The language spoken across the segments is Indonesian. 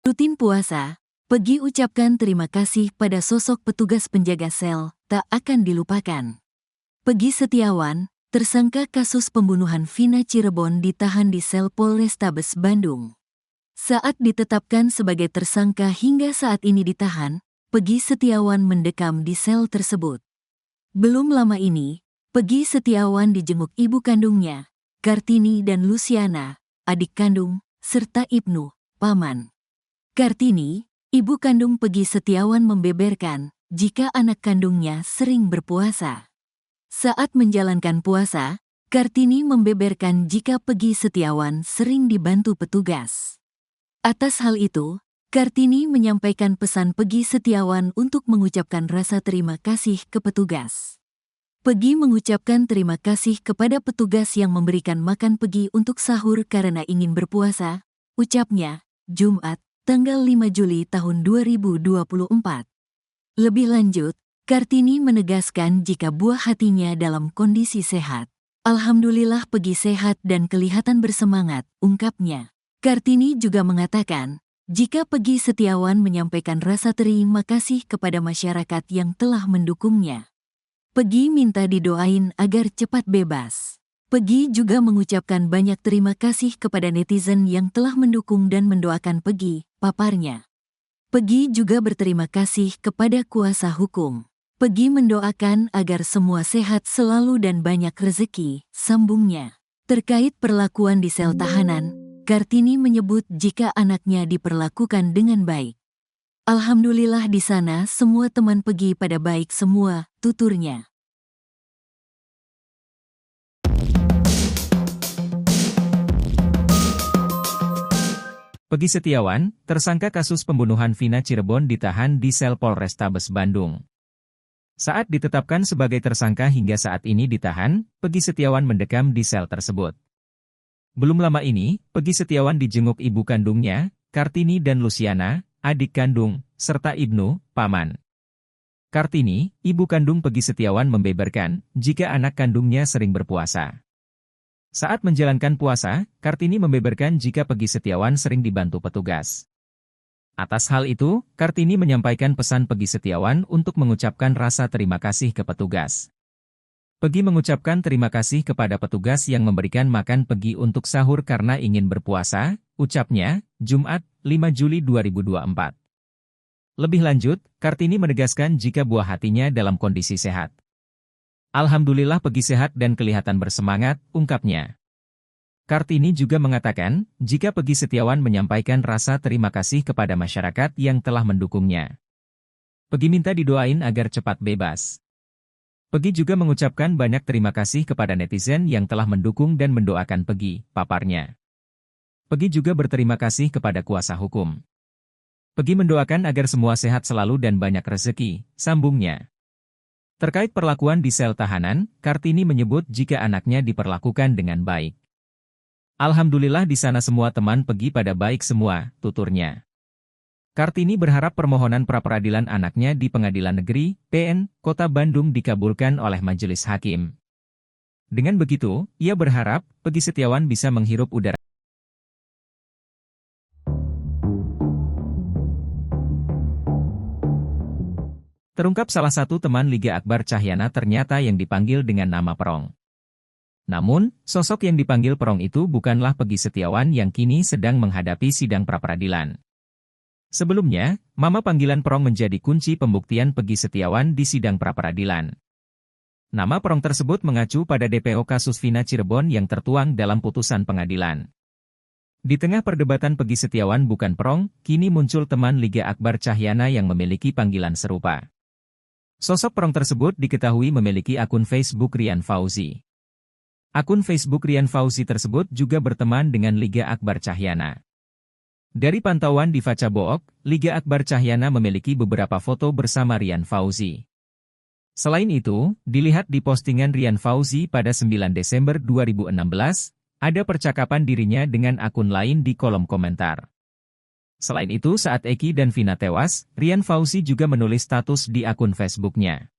Rutin puasa, Peggy ucapkan terima kasih pada sosok petugas penjaga sel, tak akan dilupakan. Peggy Setiawan, tersangka kasus pembunuhan Vina Cirebon ditahan di sel Polrestabes Bandung. Saat ditetapkan sebagai tersangka hingga saat ini ditahan, Peggy Setiawan mendekam di sel tersebut. Belum lama ini, Peggy Setiawan dijenguk ibu kandungnya, Kartini dan Luciana, adik kandung, serta Ibnu, paman. Kartini, ibu kandung Peggy Setiawan membeberkan jika anak kandungnya sering berpuasa. Saat menjalankan puasa, Kartini membeberkan jika Peggy Setiawan sering dibantu petugas. Atas hal itu, Kartini menyampaikan pesan Peggy Setiawan untuk mengucapkan rasa terima kasih ke petugas. Peggy mengucapkan terima kasih kepada petugas yang memberikan makan Peggy untuk sahur karena ingin berpuasa, ucapnya, Jumat, tanggal 5 Juli tahun 2024. Lebih lanjut, Kartini menegaskan jika buah hatinya dalam kondisi sehat. Alhamdulillah Peggy sehat dan kelihatan bersemangat, ungkapnya. Kartini juga mengatakan, jika Peggy Setiawan menyampaikan rasa terima kasih kepada masyarakat yang telah mendukungnya. Peggy minta didoain agar cepat bebas. Peggy juga mengucapkan banyak terima kasih kepada netizen yang telah mendukung dan mendoakan Peggy, paparnya. Peggy juga berterima kasih kepada kuasa hukum. Peggy mendoakan agar semua sehat selalu dan banyak rezeki, sambungnya. Terkait perlakuan di sel tahanan, Kartini menyebut jika anaknya diperlakukan dengan baik. Alhamdulillah di sana semua teman Peggy pada baik semua, tuturnya. Peggy Setiawan, tersangka kasus pembunuhan Vina Cirebon ditahan di sel Polrestabes Bandung. Saat ditetapkan sebagai tersangka hingga saat ini ditahan, Peggy Setiawan mendekam di sel tersebut. Belum lama ini, Peggy Setiawan dijenguk ibu kandungnya, Kartini dan Luciana, adik kandung, serta Ibnu, paman. Kartini, ibu kandung Peggy Setiawan membeberkan jika anak kandungnya sering berpuasa. Saat menjalankan puasa, Kartini membeberkan jika Peggy Setiawan sering dibantu petugas. Atas hal itu, Kartini menyampaikan pesan Peggy Setiawan untuk mengucapkan rasa terima kasih ke petugas. Peggy mengucapkan terima kasih kepada petugas yang memberikan makan Peggy untuk sahur karena ingin berpuasa, ucapnya, Jumat, 5 Juli 2024. Lebih lanjut, Kartini menegaskan jika buah hatinya dalam kondisi sehat. Alhamdulillah Peggy sehat dan kelihatan bersemangat, ungkapnya. Kartini juga mengatakan, jika Peggy Setiawan menyampaikan rasa terima kasih kepada masyarakat yang telah mendukungnya. Peggy minta didoain agar cepat bebas. Peggy juga mengucapkan banyak terima kasih kepada netizen yang telah mendukung dan mendoakan Peggy, paparnya. Peggy juga berterima kasih kepada kuasa hukum. Peggy mendoakan agar semua sehat selalu dan banyak rezeki, sambungnya. Terkait perlakuan di sel tahanan, Kartini menyebut jika anaknya diperlakukan dengan baik. Alhamdulillah di sana semua teman Peggy pada baik semua, tuturnya. Kartini berharap permohonan pra-peradilan anaknya di Pengadilan Negeri, PN, Kota Bandung dikabulkan oleh Majelis Hakim. Dengan begitu, ia berharap Peggy Setiawan bisa menghirup udara. Terungkap salah satu teman Liga Akbar Cahyana ternyata yang dipanggil dengan nama Perong. Namun, sosok yang dipanggil Perong itu bukanlah Peggy Setiawan yang kini sedang menghadapi sidang pra-peradilan. Sebelumnya, nama panggilan Perong menjadi kunci pembuktian Peggy Setiawan di sidang pra-peradilan. Nama Perong tersebut mengacu pada DPO kasus Vina Cirebon yang tertuang dalam putusan pengadilan. Di tengah perdebatan Peggy Setiawan bukan Perong, kini muncul teman Liga Akbar Cahyana yang memiliki panggilan serupa. Sosok Perong tersebut diketahui memiliki akun Facebook Rian Fauzi. Akun Facebook Rian Fauzi tersebut juga berteman dengan Liga Akbar Cahyana. Dari pantauan di Faca Book, Liga Akbar Cahyana memiliki beberapa foto bersama Rian Fauzi. Selain itu, dilihat di postingan Rian Fauzi pada 9 Desember 2016, ada percakapan dirinya dengan akun lain di kolom komentar. Selain itu saat Eki dan Vina tewas, Rian Fauzi juga menulis status di akun Facebooknya.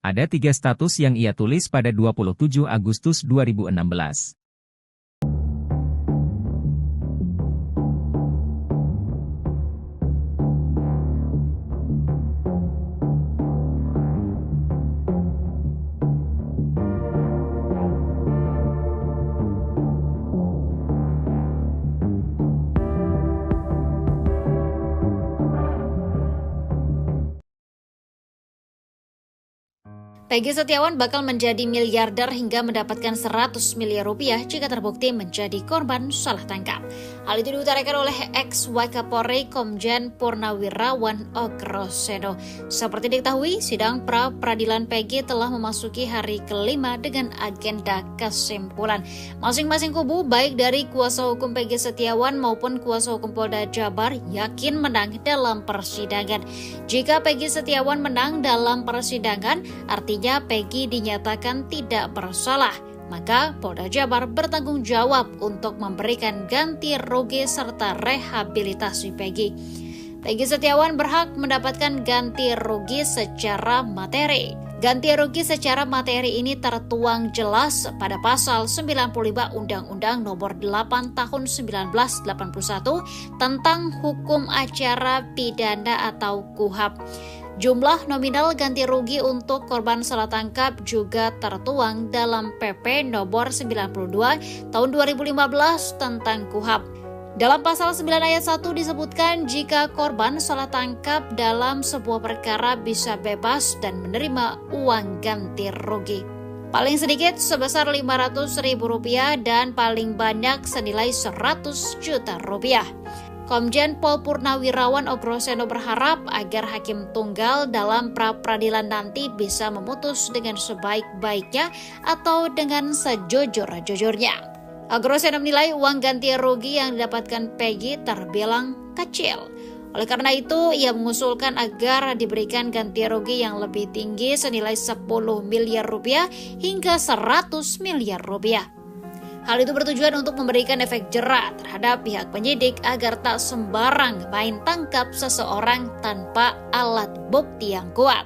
Ada 3 status yang ia tulis pada 27 Agustus 2016. Peggy Setiawan bakal menjadi miliarder hingga mendapatkan 100 miliar rupiah jika terbukti menjadi korban salah tangkap. Hal itu diutarakan oleh ex-Wakapolri Komjen Purnawirawan Ogrosedo. Seperti diketahui, sidang pra-peradilan Peggy telah memasuki hari kelima dengan agenda kesimpulan. Masing-masing kubu, baik dari kuasa hukum Peggy Setiawan maupun kuasa hukum Polda Jabar, yakin menang dalam persidangan. Jika Peggy Setiawan menang dalam persidangan, artinya Peggy dinyatakan tidak bersalah, maka Polda Jabar bertanggung jawab untuk memberikan ganti rugi serta rehabilitasi Peggy. Peggy Setiawan berhak mendapatkan ganti rugi secara materi. Ganti rugi secara materi ini tertuang jelas pada pasal 95 Undang-Undang Nomor 8 Tahun 1981 tentang Hukum Acara Pidana atau KUHAP. Jumlah nominal ganti rugi untuk korban salah tangkap juga tertuang dalam PP Nomor 92 Tahun 2015 tentang KUHAP. Dalam pasal 9 ayat 1 disebutkan jika korban salah tangkap dalam sebuah perkara bisa bebas dan menerima uang ganti rugi. Paling sedikit sebesar Rp500.000 dan paling banyak senilai Rp100 juta. Komjen Pol Purnawirawan Ogrosedo berharap agar hakim tunggal dalam pra-peradilan nanti bisa memutus dengan sebaik-baiknya atau dengan sejujur-jujurnya. Ogrosedo menilai uang ganti rugi yang didapatkan Peggy terbilang kecil. Oleh karena itu, ia mengusulkan agar diberikan ganti rugi yang lebih tinggi senilai Rp10 miliar hingga Rp100 miliar. Hal itu bertujuan untuk memberikan efek jera terhadap pihak penyidik agar tak sembarang main tangkap seseorang tanpa alat bukti yang kuat.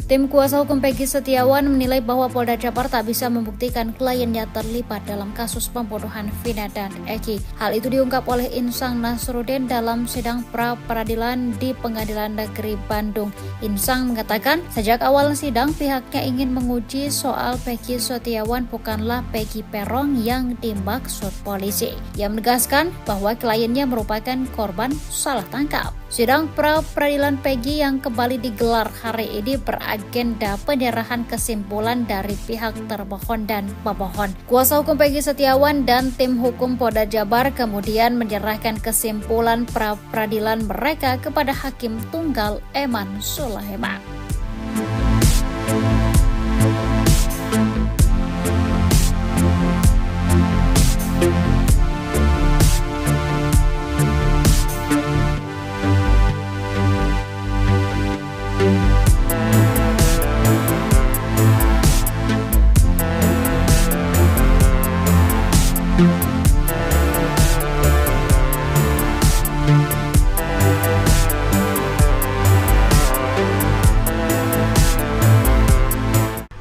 Tim kuasa hukum Peggy Setiawan menilai bahwa Polda Jabar tak bisa membuktikan kliennya terlibat dalam kasus pembunuhan Vina dan Eki. Hal itu diungkap oleh Insang Nasruddin dalam sidang pra-peradilan di Pengadilan Negeri Bandung. Insang mengatakan, sejak awal sidang pihaknya ingin menguji soal Peggy Setiawan bukanlah Peggy Peron yang dimaksud polisi. Ia menegaskan bahwa kliennya merupakan korban salah tangkap. Sidang pra-peradilan Peggy yang kembali digelar hari ini beragenda penyerahan kesimpulan dari pihak termohon dan pemohon. Kuasa hukum Peggy Setiawan dan tim hukum Polda Jabar kemudian menyerahkan kesimpulan pra-peradilan mereka kepada Hakim Tunggal Eman Sulaiman.